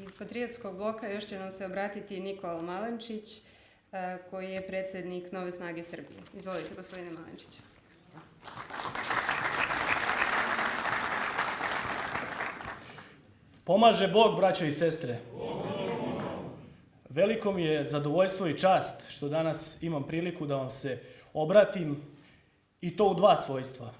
Iz Patriotskog bloka još će nam se obratiti Nikola Malenčić, koji je predsjednik Nove snage Srbije. Izvolite, gospodine Malenčić. Pomaže Bog, braćo i sestre. Veliko mi je zadovoljstvo i čast što danas imam priliku da vam se obratim, i to u dva svojstva.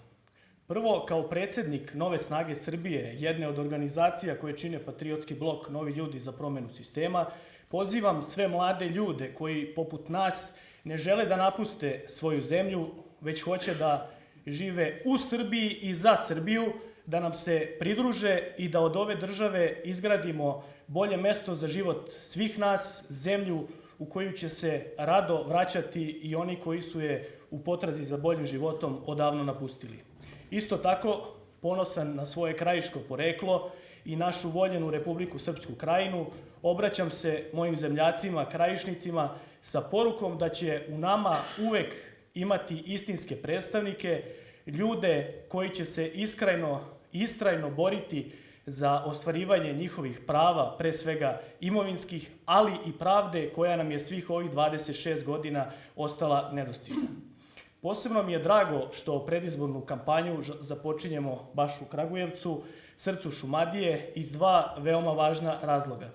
Prvo, kao predsjednik Nove snage Srbije, jedne od organizacija koje čine Patriotski blok Novi ljudi za promjenu sistema, pozivam sve mlade ljude koji, poput nas, ne žele da napuste svoju zemlju, već hoće da žive u Srbiji i za Srbiju, da nam se pridruže i da od ove države izgradimo bolje mesto za život svih nas, zemlju u koju će se rado vraćati i oni koji su je u potrazi za boljim životom odavno napustili. Isto tako, ponosan na svoje krajiško poreklo i našu voljenu Republiku Srpsku Krajinu, obraćam se mojim zemljacima, krajišnicima, sa porukom da će u nama uvek imati istinske predstavnike, ljude koji će se istrajno boriti za ostvarivanje njihovih prava, pre svega imovinskih, ali i pravde koja nam je svih ovih 26 godina ostala nedostižna. Posebno mi je drago što predizbornu kampanju započinjemo baš u Kragujevcu, srcu Šumadije, iz dva veoma važna razloga.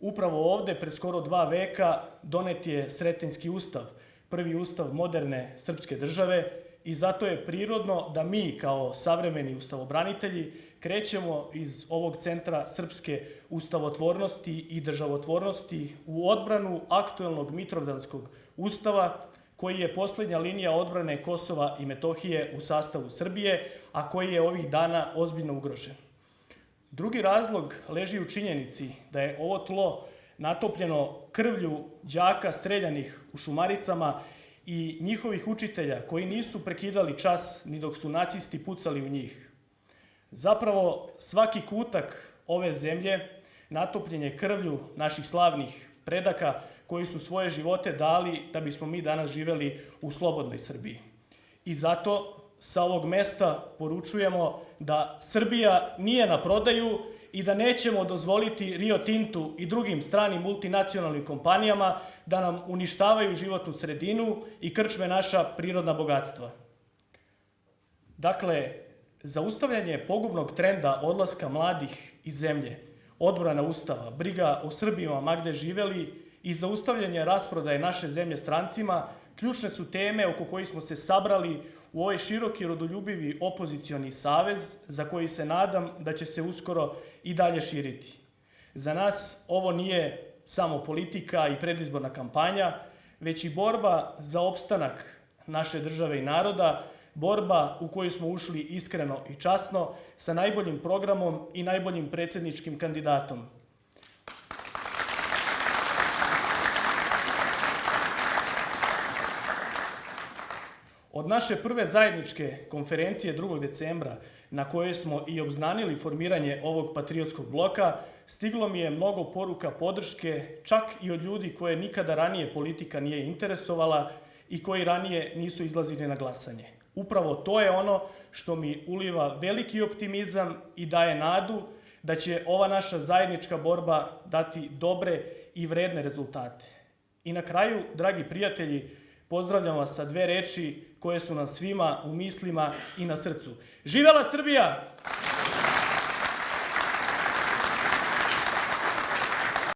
Upravo ovde, pre skoro 2 veka, donet je Sretenjski ustav, prvi ustav moderne srpske države, i zato je prirodno da mi, kao savremeni ustavobranitelji, krećemo iz ovog centra srpske ustavotvornosti i državotvornosti u odbranu aktuelnog Mitrovdanskog ustava, koji je posljednja linija odbrane Kosova i Metohije u sastavu Srbije, a koji je ovih dana ozbiljno ugrožen. Drugi razlog leži u činjenici da je ovo tlo natopljeno krvlju đaka streljanih u Šumaricama i njihovih učitelja koji nisu prekidali čas ni dok su nacisti pucali u njih. Zapravo, svaki kutak ove zemlje natopljen je krvlju naših slavnih predaka koji su svoje živote dali da bismo mi danas živeli u slobodnoj Srbiji. I zato sa ovog mesta poručujemo da Srbija nije na prodaju i da nećemo dozvoliti Rio Tintu i drugim stranim multinacionalnim kompanijama da nam uništavaju životnu sredinu i krčme naša prirodna bogatstva. Dakle, zaustavljanje pogubnog trenda odlaska mladih iz zemlje, odbrana ustava, briga o Srbima ma gde živeli i zaustavljanje rasprodaje naše zemlje strancima ključne su teme oko kojih smo se sabrali u ovaj široki rodoljubivi opozicioni savez za koji se nadam da će se uskoro i dalje širiti. Za nas ovo nije samo politika i predizborna kampanja, već i borba za opstanak naše države i naroda, borba u koju smo ušli iskreno i časno, sa najboljim programom i najboljim predsjedničkim kandidatom. Od naše prve zajedničke konferencije 2. decembra, na kojoj smo i obznanili formiranje ovog patriotskog bloka, stiglo mi je mnogo poruka podrške, čak i od ljudi koje nikada ranije politika nije interesovala i koji ranije nisu izlazili na glasanje. Upravo to je ono što mi uliva veliki optimizam i daje nadu da će ova naša zajednička borba dati dobre i vredne rezultate. I na kraju, dragi prijatelji, pozdravljam vas sa 2 reči koje su nam svima u mislima i na srcu. Živela Srbija!